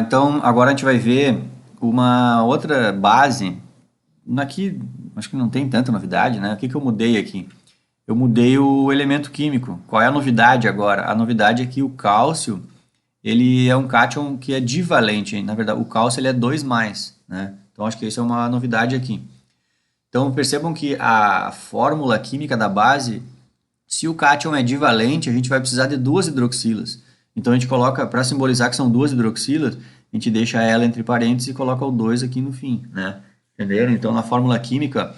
Então, agora a gente vai ver uma outra base. Aqui, acho que não tem tanta novidade, né? O que que eu mudei aqui? Eu mudei o elemento químico. Qual é a novidade agora? A novidade é que o cálcio, ele é um cátion que é divalente. Na verdade, o cálcio ele é 2+, né? Então, acho que isso é uma novidade aqui. Então, percebam que a fórmula química da base, se o cátion é divalente, a gente vai precisar de duas hidroxilas. Então, a gente coloca, para simbolizar que são duas hidroxilas, a gente deixa ela entre parênteses e coloca o 2 aqui no fim, né? Entenderam? Então, na fórmula química,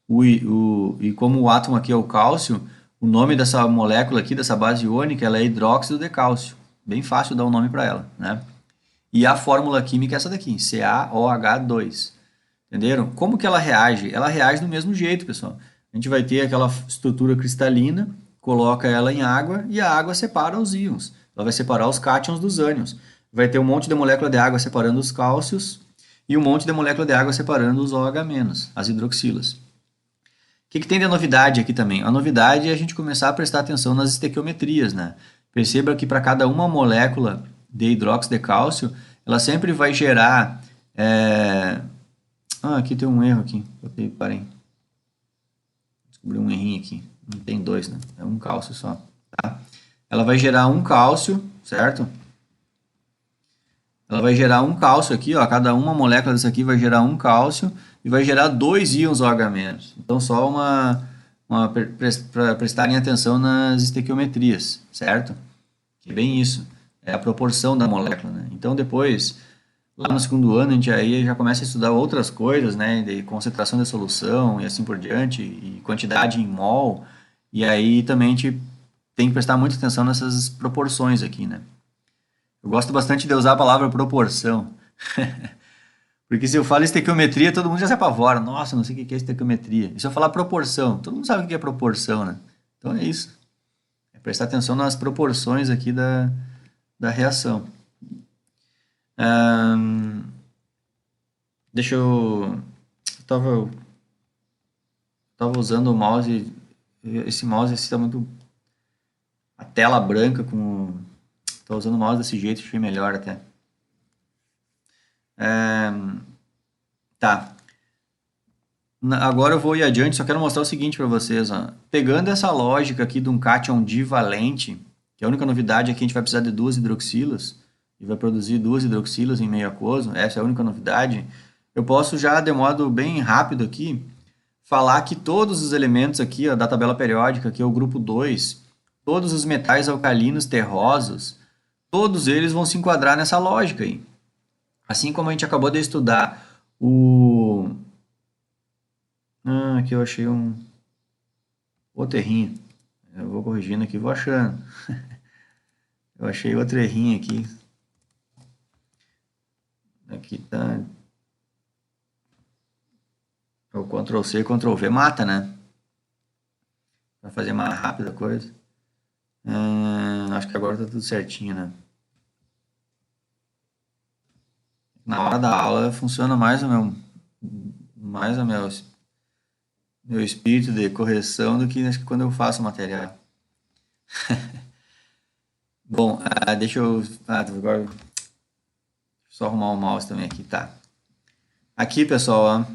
e como o átomo aqui é o cálcio, o nome dessa molécula aqui, dessa base iônica, ela é hidróxido de cálcio. Bem fácil dar um nome para ela, né? E a fórmula química é essa daqui, CaOH2. Entenderam? Como que ela reage? Ela reage do mesmo jeito, pessoal. A gente vai ter aquela estrutura cristalina, coloca ela em água e a água separa os íons. Ela vai separar os cátions dos ânions. Vai ter um monte de molécula de água separando os cálcios e um monte de molécula de água separando os OH-, as hidroxilas. O que tem de novidade aqui também? A novidade é a gente começar a prestar atenção nas estequiometrias, né? Perceba que para cada uma molécula de hidróxido de cálcio, ela sempre vai gerar... aqui tem um erro aqui. Parei. Descobri um errinho aqui. Não tem dois, né? É um cálcio só. Tá? Ela vai gerar um cálcio, certo? Ela vai gerar um cálcio aqui, ó. Cada uma molécula dessa aqui vai gerar um cálcio e vai gerar dois íons OH-. Então, só para prestarem atenção nas estequiometrias, certo? Que é bem isso. É a proporção da molécula, né? Então, depois, lá no segundo ano, a gente aí já começa a estudar outras coisas, né? De concentração de solução e assim por diante, e quantidade em mol. E aí também a gente tem que prestar muita atenção nessas proporções aqui, né? Eu gosto bastante de usar a palavra proporção. Porque se eu falo estequiometria, todo mundo já se apavora. Nossa, não sei o que é estequiometria. E se eu falar proporção, todo mundo sabe o que é proporção, né? Então é isso. É prestar atenção nas proporções aqui da reação. Deixa eu... Tava usando o mouse. Esse mouse está muito... A tela branca com... Tô usando o mouse desse jeito, achei melhor até. Tá. Agora eu vou ir adiante, só quero mostrar o seguinte para vocês. Ó. Pegando essa lógica aqui de um cátion divalente, que a única novidade é que a gente vai precisar de duas hidroxilas, e vai produzir duas hidroxilas em meio aquoso, essa é a única novidade, eu posso já, de modo bem rápido aqui, falar que todos os elementos aqui ó, da tabela periódica, que é o grupo 2, todos os metais alcalinos terrosos, todos eles vão se enquadrar nessa lógica aí. Assim como a gente acabou de estudar o... aqui eu achei outro errinho. Eu vou corrigindo aqui, vou achando. Eu achei outro errinho aqui. Aqui tá... O Ctrl+C e Ctrl+V mata, né? Para fazer mais rápido a coisa. Acho que agora tá tudo certinho, né? Na hora da aula funciona mais o meu espírito de correção do que acho que quando eu faço o material. Bom, deixa eu agora só arrumar o mouse também aqui, tá? Aqui, pessoal,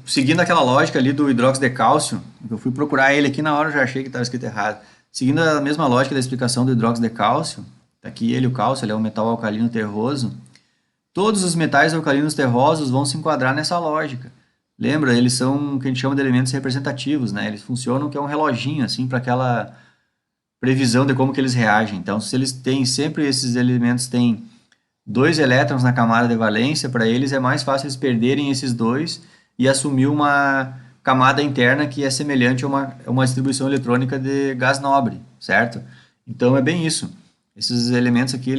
seguindo aquela lógica ali do hidróxido de cálcio, eu fui procurar ele aqui na hora, eu já achei que estava escrito errado. Seguindo a mesma lógica da explicação do hidróxido de cálcio, tá aqui ele, o cálcio, ele é um metal alcalino terroso. Todos os metais alcalinos terrosos vão se enquadrar nessa lógica. Lembra, eles são o que a gente chama de elementos representativos, né? Eles funcionam que é um reloginho, assim, para aquela previsão de como que eles reagem. Então, se eles têm, sempre esses elementos têm dois elétrons na camada de valência, para eles é mais fácil eles perderem esses dois e assumir uma camada interna que é semelhante a uma distribuição eletrônica de gás nobre, certo? Então, é bem isso. Esses elementos aqui,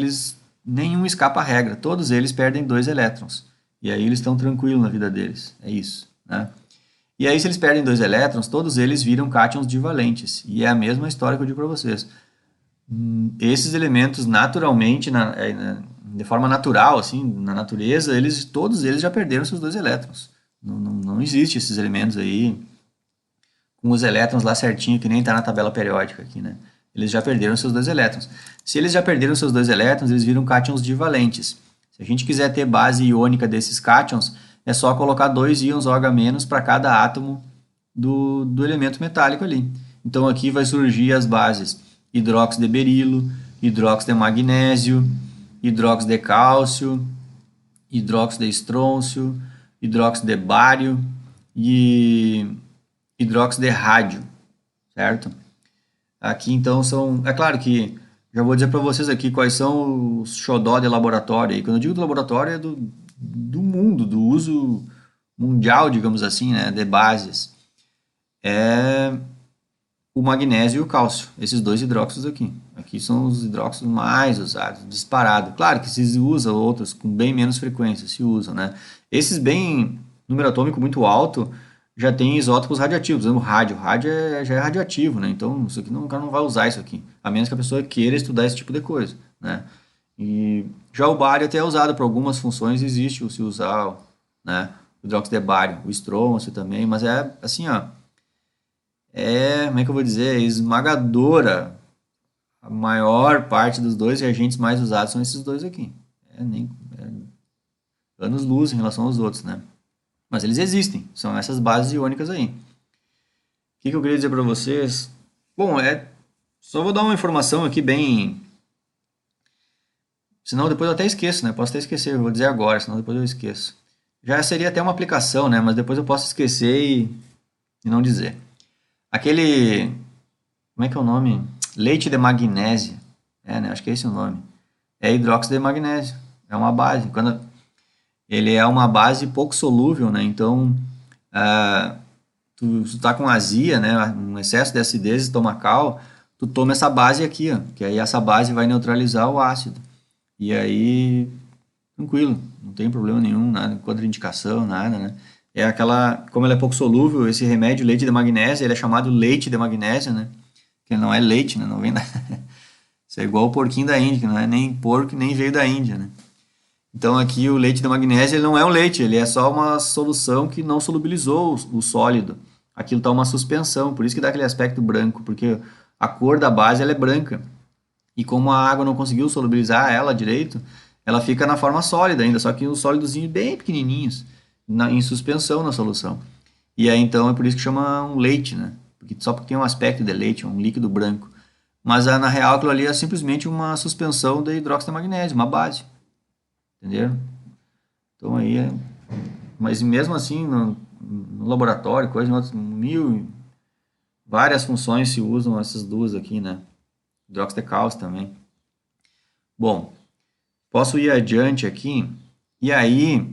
nenhum escapa à regra. Todos eles perdem dois elétrons. E aí eles estão tranquilos na vida deles. É isso, né? E aí, se eles perdem dois elétrons, todos eles viram cátions divalentes. E é a mesma história que eu digo para vocês. Esses elementos, naturalmente, de forma natural, assim, na natureza, todos eles já perderam seus dois elétrons. Não existe esses elementos aí com os elétrons lá certinho, que nem está na tabela periódica aqui, né? eles já perderam seus 2 elétrons. Se eles já perderam seus 2 elétrons, eles viram cátions divalentes. Se a gente quiser ter base iônica desses cátions, é só colocar 2 íons OH- para cada átomo do elemento metálico ali. Então aqui vai surgir as bases hidróxido de berilo, hidróxido de magnésio, hidróxido de cálcio, hidróxido de estrôncio, hidróxido de bário e hidróxido de rádio, certo? Aqui então são, é claro que já vou dizer para vocês aqui quais são os xodó de laboratório. E quando eu digo do laboratório é do mundo, do uso mundial, digamos assim, né, de bases. É o magnésio e o cálcio, esses 2 hidróxidos aqui. Aqui são os hidróxidos mais usados, disparado. Claro que se usa outros com bem menos frequência, se usam, né? Esses bem, número atômico muito alto, já tem isótopos radioativos. O rádio já é radioativo, né? Então, isso aqui o cara não vai usar isso aqui, a menos que a pessoa queira estudar esse tipo de coisa, né? E já o bário até é usado para algumas funções, existe o se usar, né? O hidróxido de bário, o estrôncio também, mas é assim, ó, como é que eu vou dizer, esmagadora. A maior parte dos 2 reagentes mais usados são esses 2 aqui. Anos-luz em relação aos outros, né? Mas eles existem, são essas bases iônicas aí. O que eu queria dizer para vocês? Bom, só vou dar uma informação aqui bem... Senão depois eu até esqueço, né? Posso até esquecer, eu vou dizer agora, senão depois eu esqueço. Já seria até uma aplicação, né? Mas depois eu posso esquecer e não dizer. Aquele... Como é que é o nome? Leite de magnésia. Né? Acho que é esse o nome. É hidróxido de magnésio. É uma base. Ele é uma base pouco solúvel, né? Então, tu está com azia, né? Um excesso de acidez estomacal, tu toma essa base aqui, ó, que aí essa base vai neutralizar o ácido. E aí, tranquilo, não tem problema nenhum, nada, contraindicação, nada, né? É aquela, como ele é pouco solúvel, esse remédio, leite de magnésio, ele é chamado leite de magnésio, né? Que não é leite, né? Não vem da... Isso é igual o porquinho da Índia, que não é nem porco, nem veio da Índia, né? Então aqui o leite de magnésio ele não é um leite, ele é só uma solução que não solubilizou o sólido. Aquilo está uma suspensão, por isso que dá aquele aspecto branco, porque a cor da base ela é branca. E como a água não conseguiu solubilizar ela direito, ela fica na forma sólida ainda, só que uns sólidozinhos bem pequenininhos, em suspensão na solução. E aí então é por isso que chama um leite, né? Só porque tem um aspecto de leite, um líquido branco. Mas na real aquilo ali é simplesmente uma suspensão de hidróxido de magnésio, uma base. Entenderam? Então aí mas mesmo assim no laboratório, coisa em outros várias funções se usam essas duas aqui, né? Hidróxido de cálcio também. Bom, posso ir adiante aqui. E aí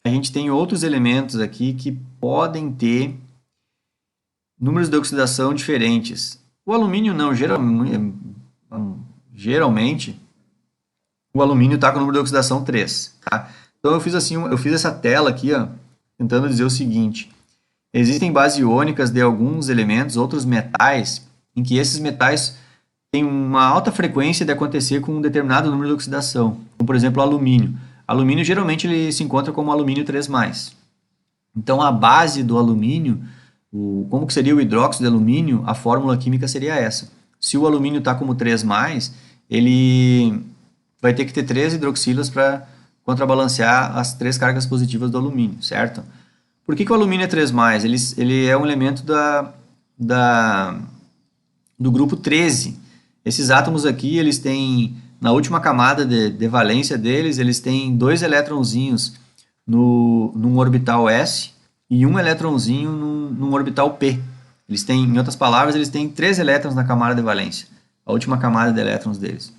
a gente tem outros elementos aqui que podem ter números de oxidação diferentes. O alumínio não, geralmente o alumínio está com o número de oxidação 3, tá? Então eu fiz assim, eu fiz essa tela aqui, ó, tentando dizer o seguinte: existem bases iônicas de alguns elementos, outros metais, em que esses metais têm uma alta frequência de acontecer com um determinado número de oxidação. Como, por exemplo, o alumínio. Alumínio geralmente ele se encontra como alumínio 3+. Então a base do alumínio, como que seria o hidróxido de alumínio, a fórmula química seria essa. Se o alumínio está como 3+, ele vai ter que ter 3 hidroxilas para contrabalancear as 3 cargas positivas do alumínio, certo? Por que o alumínio é 3+? Ele é um elemento do grupo 13. Esses átomos aqui, eles têm, na última camada de valência deles, eles têm 2 elétronzinhos num orbital S e um elétronzinho num orbital P. Eles têm, em outras palavras, eles têm 3 elétrons na camada de valência, a última camada de elétrons deles.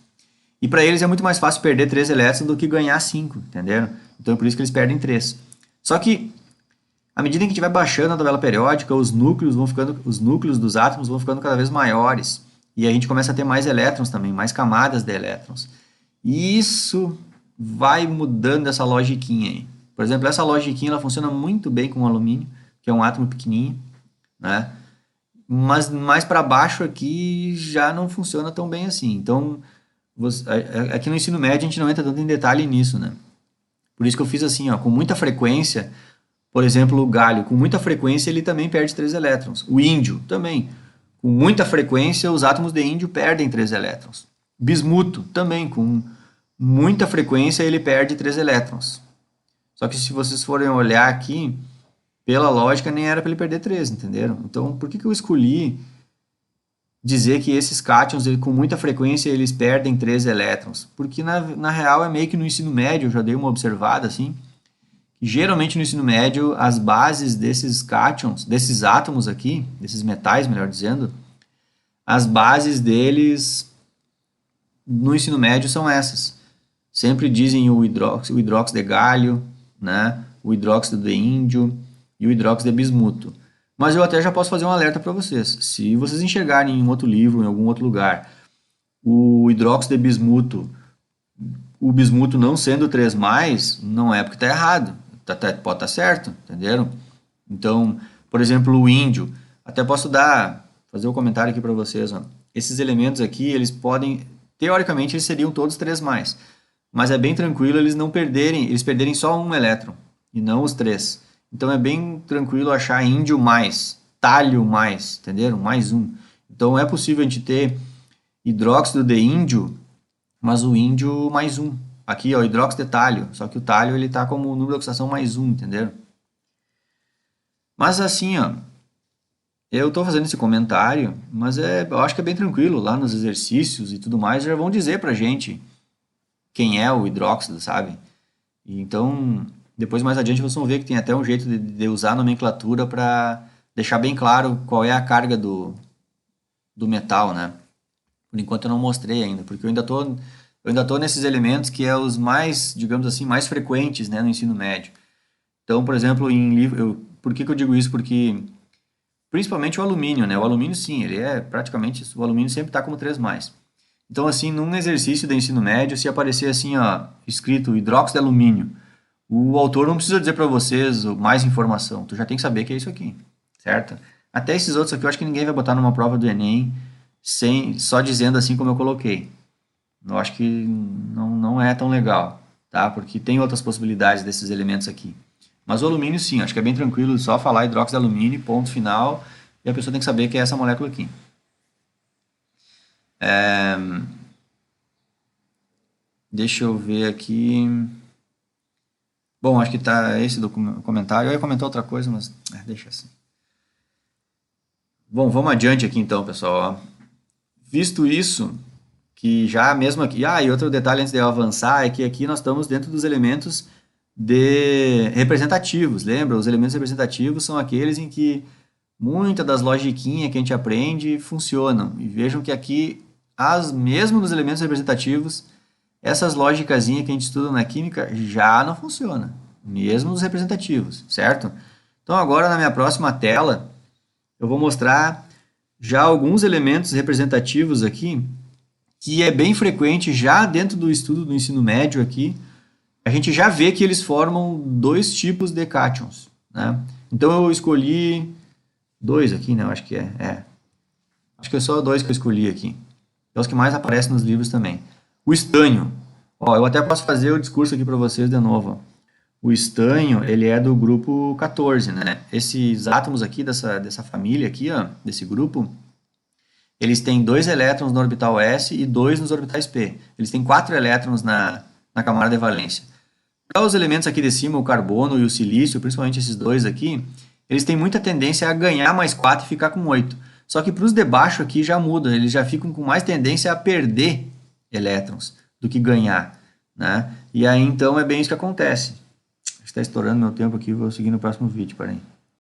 E para eles é muito mais fácil perder 3 elétrons do que ganhar 5, entenderam? Então é por isso que eles perdem 3. Só que, à medida que a gente vai baixando a tabela periódica, os núcleos dos átomos vão ficando cada vez maiores. E a gente começa a ter mais elétrons também, mais camadas de elétrons. E isso vai mudando essa logiquinha aí. Por exemplo, essa logiquinha ela funciona muito bem com o alumínio, que é um átomo pequenininho, né? Mas mais para baixo aqui já não funciona tão bem assim. Então, aqui no ensino médio a gente não entra tanto em detalhe nisso, né? Por isso que eu fiz assim, ó, com muita frequência, por exemplo, o galho, com muita frequência ele também perde 3 elétrons. O índio também. Com muita frequência, os átomos de índio perdem 3 elétrons. Bismuto, também, com muita frequência, ele perde 3 elétrons. Só que se vocês forem olhar aqui, pela lógica, nem era para ele perder 3, entenderam? Então, por que eu escolhi dizer que esses cátions, com muita frequência, eles perdem 3 elétrons? Porque, na real, é meio que no ensino médio, eu já dei uma observada, assim, geralmente no ensino médio, as bases desses cátions, desses átomos aqui, desses metais, melhor dizendo, as bases deles no ensino médio são essas. Sempre dizem o hidróxido de galho, né? O hidróxido de índio e o hidróxido de bismuto. Mas eu até já posso fazer um alerta para vocês. Se vocês enxergarem em um outro livro, em algum outro lugar, o hidróxido de bismuto, o bismuto não sendo 3+, não é porque está errado. Pode estar certo, entenderam? Então, por exemplo, o índio, até posso fazer um comentário aqui para vocês. Ó. Esses elementos aqui, eles podem, teoricamente, eles seriam todos 3+, mas é bem tranquilo eles não perderem, eles perderem só um elétron, e não os 3. Então é bem tranquilo achar índio mais, talho mais, entenderam? Mais um. Então é possível a gente ter hidróxido de índio, mas o índio mais um. Aqui, ó, hidróxido de talho, só que o talho ele tá como número de oxidação mais um, entenderam? Mas assim, ó, eu estou fazendo esse comentário, mas eu acho que é bem tranquilo, lá nos exercícios e tudo mais, já vão dizer pra gente quem é o hidróxido, sabe? E então, depois mais adiante vocês vão ver que tem até um jeito de usar a nomenclatura para deixar bem claro qual é a carga do metal, né? Por enquanto eu não mostrei ainda, porque eu ainda tô nesses elementos que é os mais, digamos assim, mais frequentes, né, no ensino médio. Então, por exemplo, em livro, por que eu digo isso? Porque principalmente o alumínio, né? O alumínio sim, ele é praticamente, o alumínio sempre está como 3+. Então, assim, num exercício de ensino médio, se aparecer assim, ó, escrito hidróxido de alumínio, o autor não precisa dizer para vocês mais informação, tu já tem que saber que é isso aqui, certo? Até esses outros aqui eu acho que ninguém vai botar numa prova do Enem só dizendo assim como eu coloquei. Eu acho que não é tão legal, tá? Porque tem outras possibilidades desses elementos aqui. Mas o alumínio sim, acho que é bem tranquilo, só falar hidróxido de alumínio, ponto final, e a pessoa tem que saber que é essa molécula aqui. Deixa eu ver aqui. Bom, acho que tá esse do comentário. Eu ia comentar outra coisa, mas deixa assim. Bom, vamos adiante aqui então, pessoal. Visto isso, que já mesmo aqui... e outro detalhe antes de eu avançar é que aqui nós estamos dentro dos elementos representativos, lembra? Os elementos representativos são aqueles em que muitas das logiquinhas que a gente aprende funcionam. E vejam que aqui, mesmo nos elementos representativos, essas lógicazinhas que a gente estuda na química já não funcionam, mesmo nos representativos, certo? Então agora na minha próxima tela, eu vou mostrar já alguns elementos representativos aqui, que é bem frequente já dentro do estudo do ensino médio aqui, a gente já vê que eles formam 2 tipos de cátions, né? Então eu escolhi 2 aqui, né? Eu acho que acho que é só 2 que eu escolhi aqui. É os que mais aparecem nos livros também. O estanho. Ó, eu até posso fazer o discurso aqui para vocês de novo. O estanho, ele é do grupo 14, né? Esses átomos aqui dessa família aqui, ó, desse grupo, eles têm 2 elétrons no orbital S e 2 nos orbitais P. Eles têm 4 elétrons na camada de valência. Para os elementos aqui de cima, o carbono e o silício, principalmente esses 2 aqui, eles têm muita tendência a ganhar mais 4 e ficar com 8. Só que para os de baixo aqui já muda, eles já ficam com mais tendência a perder elétrons do que ganhar, né? E aí então é bem isso que acontece. Está estourando meu tempo aqui, vou seguir no próximo vídeo, peraí.